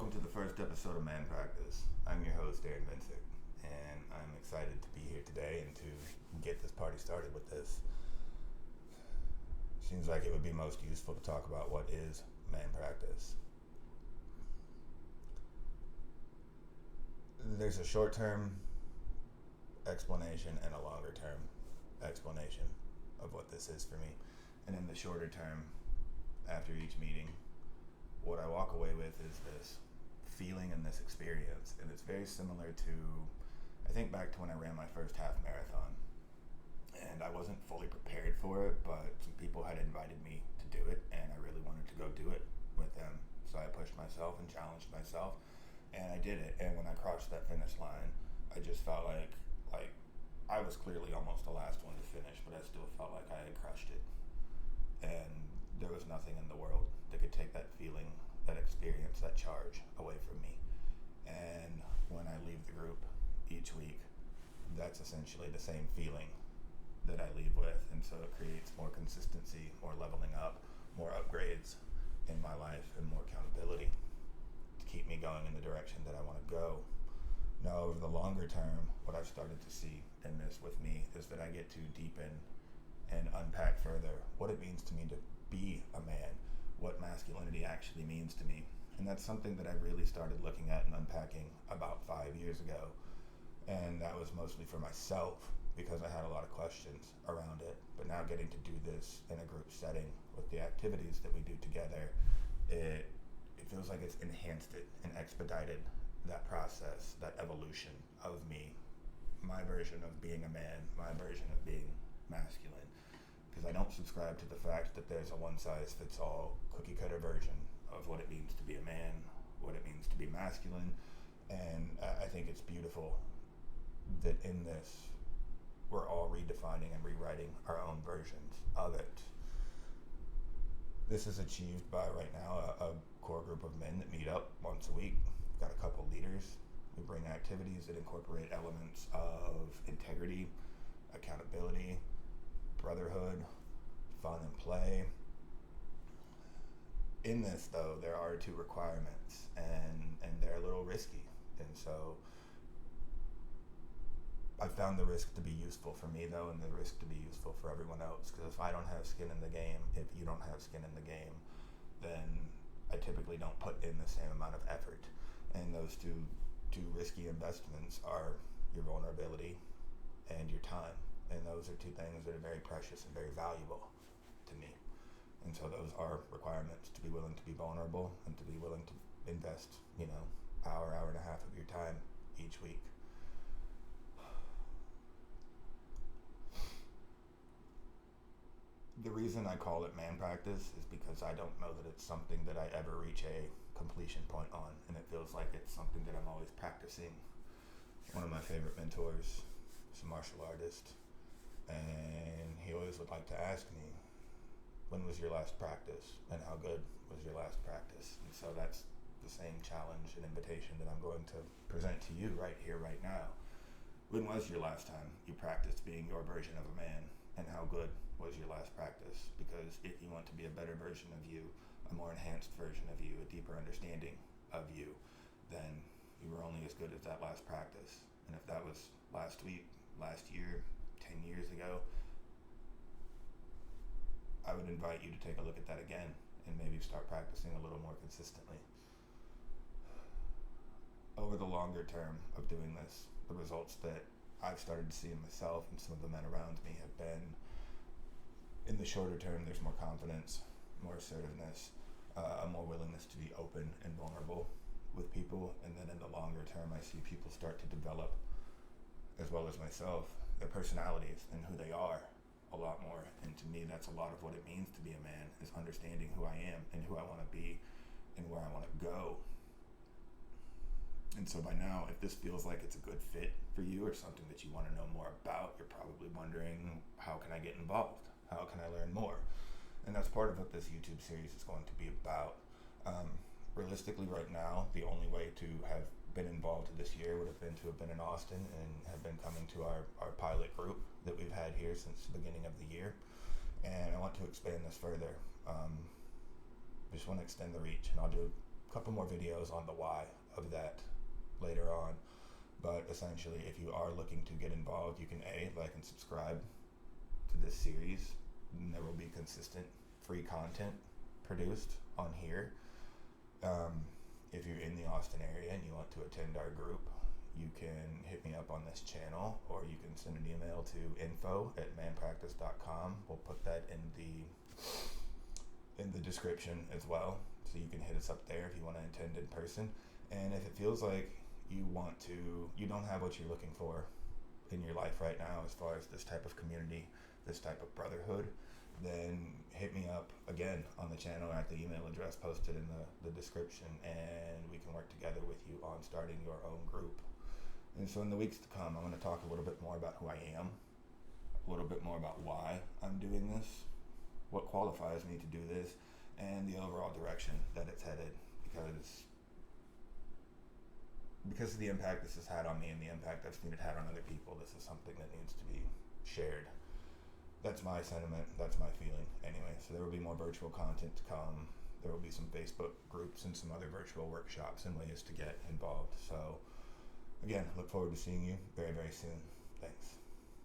Welcome to the first episode of Manpractice. I'm your host, Aaron Vincic, and I'm excited to be here today and to get this party started with this. Seems like it would be most useful to talk about what is Manpractice. There's a short-term explanation and a longer-term explanation of what this is for me. And in the shorter term, after each meeting, what I walk away with is this feeling and this experience. And it's very similar to, I think back to when I ran my first half marathon. And I wasn't fully prepared for it, but some people had invited me to do it, and I really wanted to go do it with them. So I pushed myself and challenged myself, and I did it. And when I crossed that finish line, I just felt like I was clearly almost the last one to finish, but I still felt like I had crushed it. And there was nothing in the world that could take that feeling, that experience, that charge away from me. And when I leave the group each week, that's essentially the same feeling that I leave with. And so it creates more consistency, more leveling up, more upgrades in my life, and more accountability to keep me going in the direction that I want to go. Now, over the longer term, what I've started to see in this with me is that I get to deepen and unpack further what it means to me to be a man, what masculinity actually means to me. And that's something that I really started looking at and unpacking about 5 years ago. And that was mostly for myself because I had a lot of questions around it. But now getting to do this in a group setting with the activities that we do together, it feels like it's enhanced it and expedited that process, that evolution of me, my version of being a man, my version of being masculine. Because I don't subscribe to the fact that there's a one-size-fits-all cookie-cutter version of what it means to be a man, what it means to be masculine, and I think it's beautiful that in this, we're all redefining and rewriting our own versions of it. This is achieved by, right now, a core group of men that meet up once a week. We've got a couple leaders. We bring activities that incorporate elements of integrity, accountability, brotherhood, fun and play. In this, though, there are two requirements, and they're a little risky. And so I found the risk to be useful for me, though, and the risk to be useful for everyone else. Because if I don't have skin in the game, if you don't have skin in the game, then I typically don't put in the same amount of effort. And those two risky investments are your vulnerability and your time. And those are two things that are very precious and very valuable to me. And so those are requirements: to be willing to be vulnerable and to be willing to invest, hour and a half of your time each week. The reason I call it Manpractice is because I don't know that it's something that I ever reach a completion point on, and it feels like it's something that I'm always practicing. One of my favorite mentors is a martial artist, and he always would like to ask me, when was your last practice, and how good was your last practice? And so that's the same challenge and invitation that I'm going to present to you right here, right now. When was your last time you practiced being your version of a man, and how good was your last practice? Because if you want to be a better version of you, a more enhanced version of you, a deeper understanding of you, then you were only as good as that last practice. And if that was last week, last year, 10 years ago, I would invite you to take a look at that again and maybe start practicing a little more consistently. Over the longer term of doing this, the results that I've started to see in myself and some of the men around me have been, in the shorter term, there's more confidence, more assertiveness, a more willingness to be open and vulnerable with people. And then in the longer term, I see people start to develop, as well as myself, their personalities and who they are a lot more. And to me, that's a lot of what it means to be a man, is understanding who I am and who I want to be and where I want to go. And so by now, if this feels like it's a good fit for you or something that you want to know more about, you're probably wondering, how can I get involved? How can I learn more? And that's part of what this YouTube series is going to be about. Realistically, right now, the only way to have been involved this year would have been to have been in Austin and have been coming to our pilot group that we've had here since the beginning of the year. And I want to expand this further. I just want to extend the reach, and I'll do couple more videos on the why of that later on. But essentially, if you are looking to get involved, you can like and subscribe to this series, and there will be consistent free content produced on here. If you're in the Austin area and you want to attend our group, you can hit me up on this channel, or you can send an email to info@manpractice.com. We'll put that in the description as well, so you can hit us up there if you want to attend in person. And if it feels like you don't have what you're looking for in your life right now as far as this type of community, this type of brotherhood, then hit me up again on the channel at the email address posted in the description, and we can work together with you on starting your own group. And so in the weeks to come, I'm going to talk a little bit more about who I am, a little bit more about why I'm doing this, what qualifies me to do this, and the overall direction that it's headed, because of the impact this has had on me and the impact I've seen it had on other people. This is something that needs to be shared. That's my sentiment, that's my feeling anyway. So there will be more virtual content to come. There will be some Facebook groups and some other virtual workshops and ways to get involved. So again, look forward to seeing you very, very soon. Thanks.